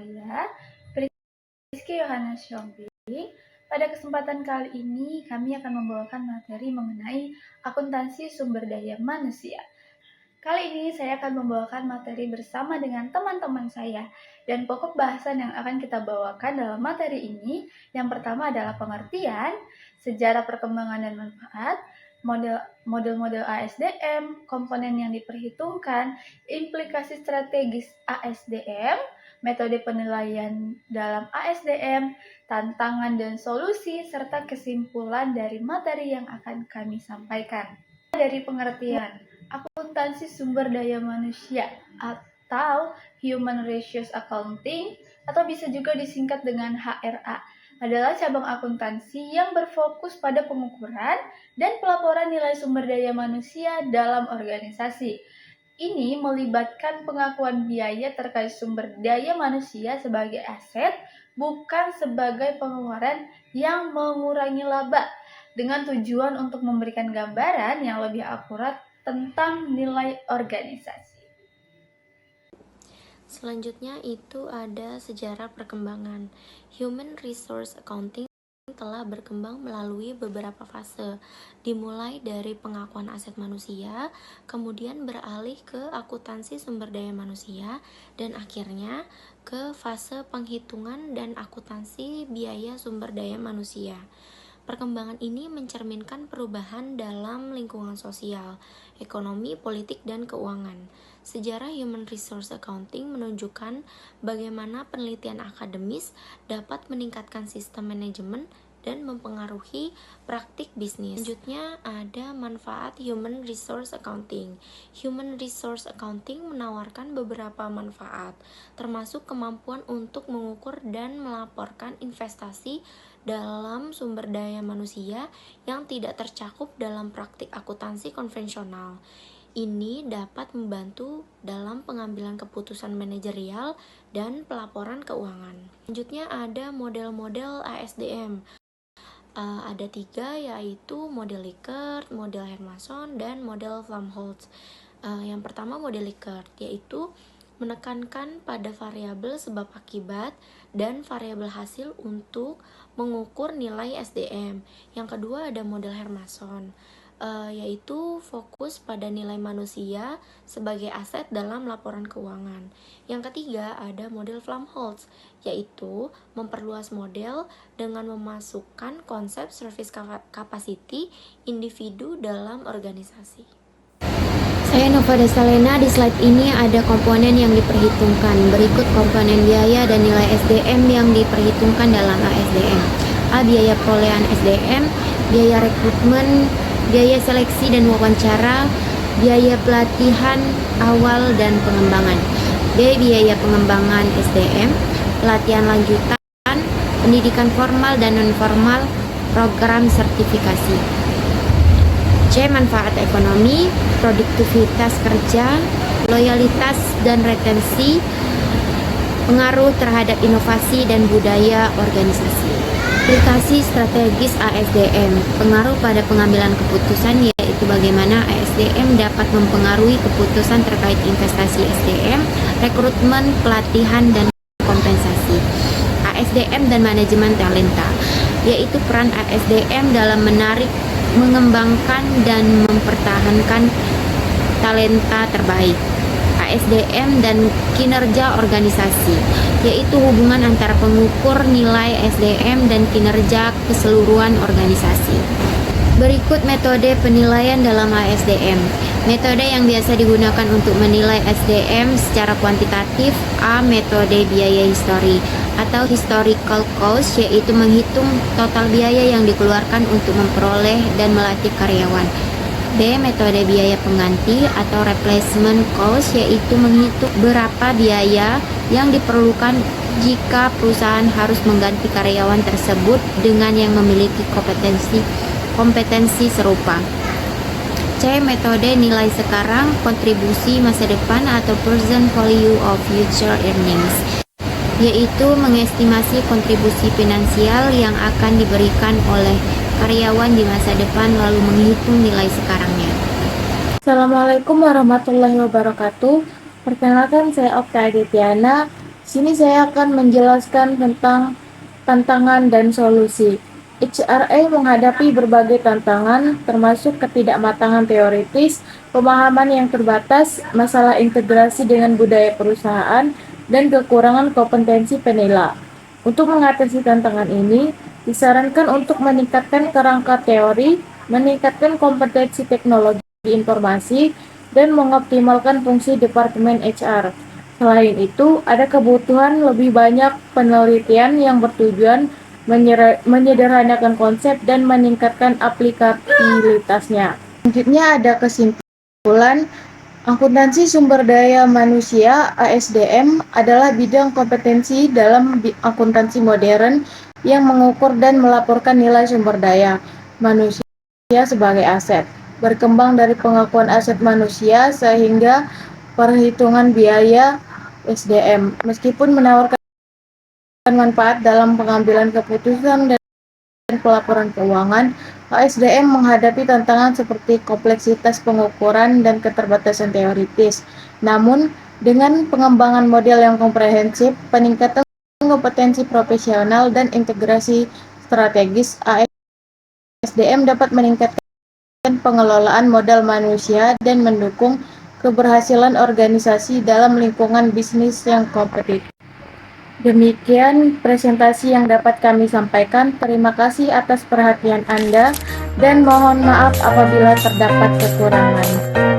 saya, Rizky Yohana Syombi. Pada kesempatan kali ini, kami akan membawakan materi mengenai akuntansi sumber daya manusia. Kali ini saya akan membawakan materi bersama dengan teman-teman saya. Dan pokok bahasan yang akan kita bawakan dalam materi ini, yang pertama adalah pengertian, sejarah perkembangan dan manfaat, model-model ASDM, komponen yang diperhitungkan, implikasi strategis ASDM, metode penilaian dalam ASDM, tantangan dan solusi, serta kesimpulan dari materi yang akan kami sampaikan. Dari pengertian, akuntansi sumber daya manusia atau Human Resource Accounting atau bisa juga disingkat dengan HRA adalah cabang akuntansi yang berfokus pada pengukuran dan pelaporan nilai sumber daya manusia dalam organisasi. Ini melibatkan pengakuan biaya terkait sumber daya manusia sebagai aset, bukan sebagai pengeluaran yang mengurangi laba, dengan tujuan untuk memberikan gambaran yang lebih akurat tentang nilai organisasi. Selanjutnya itu ada sejarah perkembangan. Human Resource Accounting telah berkembang melalui beberapa fase, dimulai dari pengakuan aset manusia, kemudian beralih ke akuntansi sumber daya manusia, dan akhirnya ke fase penghitungan dan akuntansi biaya sumber daya manusia. Perkembangan ini mencerminkan perubahan dalam lingkungan sosial, ekonomi, politik, dan keuangan. Sejarah Human Resource Accounting menunjukkan bagaimana penelitian akademis dapat meningkatkan sistem manajemen dan mempengaruhi praktik bisnis. Selanjutnya ada manfaat Human Resource Accounting. Human Resource Accounting menawarkan beberapa manfaat, termasuk kemampuan untuk mengukur dan melaporkan investasi dalam sumber daya manusia yang tidak tercakup dalam praktik akuntansi konvensional. Ini dapat membantu dalam pengambilan keputusan manajerial dan pelaporan keuangan. Selanjutnya ada model-model ASDM. Ada 3, yaitu model Likert, model Hermanson, dan model Flamholtz. Yang pertama model Likert, yaitu menekankan pada variabel sebab akibat dan variabel hasil untuk mengukur nilai SDM. Yang kedua ada model Hermanson, yaitu fokus pada nilai manusia sebagai aset dalam laporan keuangan. Yang ketiga ada model Flamholtz, yaitu memperluas model dengan memasukkan konsep service capacity individu dalam organisasi. Saya Nova Desalena. Di slide ini ada komponen yang diperhitungkan. Berikut komponen biaya dan nilai SDM yang diperhitungkan dalam ASDM. A. Biaya perolehan SDM, biaya rekrutmen, biaya seleksi dan wawancara, biaya pelatihan awal dan pengembangan. B. Biaya pengembangan SDM, pelatihan lanjutan, pendidikan formal dan non-formal, program sertifikasi. C. Manfaat ekonomi, produktivitas kerja, loyalitas dan retensi, pengaruh terhadap inovasi dan budaya organisasi. Aplikasi strategis ASDM, pengaruh pada pengambilan keputusan, yaitu bagaimana ASDM dapat mempengaruhi keputusan terkait investasi SDM, rekrutmen, pelatihan, dan kompensasi. ASDM dan manajemen talenta, yaitu peran ASDM dalam menarik, mengembangkan, dan mempertahankan talenta terbaik. ASDM dan kinerja organisasi, yaitu hubungan antara pengukur nilai SDM dan kinerja keseluruhan organisasi. Berikut metode penilaian dalam ASDM. Metode yang biasa digunakan untuk menilai SDM secara kuantitatif. A. Metode biaya histori atau historical cost, yaitu menghitung total biaya yang dikeluarkan untuk memperoleh dan melatih karyawan. B. Metode biaya pengganti atau replacement cost, yaitu menghitung berapa biaya yang diperlukan jika perusahaan harus mengganti karyawan tersebut dengan yang memiliki kompetensi serupa. C. Metode nilai sekarang, kontribusi masa depan atau present value of future earnings, yaitu mengestimasi kontribusi finansial yang akan diberikan oleh karyawan di masa depan lalu menghitung nilai sekarangnya. Assalamualaikum warahmatullahi wabarakatuh. Perkenalkan, saya Okta Adityana. Sini saya akan menjelaskan tentang tantangan dan solusi. HRA menghadapi berbagai tantangan, termasuk ketidakmatangan teoritis, pemahaman yang terbatas, masalah integrasi dengan budaya perusahaan, dan kekurangan kompetensi penilai. Untuk mengatasi tantangan ini, disarankan untuk meningkatkan kerangka teori, meningkatkan kompetensi teknologi informasi, dan mengoptimalkan fungsi Departemen HR. Selain itu, ada kebutuhan lebih banyak penelitian yang bertujuan menyederhanakan konsep dan meningkatkan aplikabilitasnya. Selanjutnya ada kesimpulan, akuntansi sumber daya manusia (ASDM) adalah bidang kompetensi dalam akuntansi modern yang mengukur dan melaporkan nilai sumber daya manusia sebagai aset, berkembang dari pengakuan aset manusia sehingga perhitungan biaya SDM. Meskipun menawarkan manfaat dalam pengambilan keputusan dan pelaporan keuangan, ASDM menghadapi tantangan seperti kompleksitas pengukuran dan keterbatasan teoritis. Namun, dengan pengembangan model yang komprehensif, peningkatan kompetensi profesional, dan integrasi strategis, ASDM dapat meningkatkan pengelolaan modal manusia dan mendukung keberhasilan organisasi dalam lingkungan bisnis yang kompetitif. Demikian presentasi yang dapat kami sampaikan. Terima kasih atas perhatian Anda dan mohon maaf apabila terdapat kekurangan.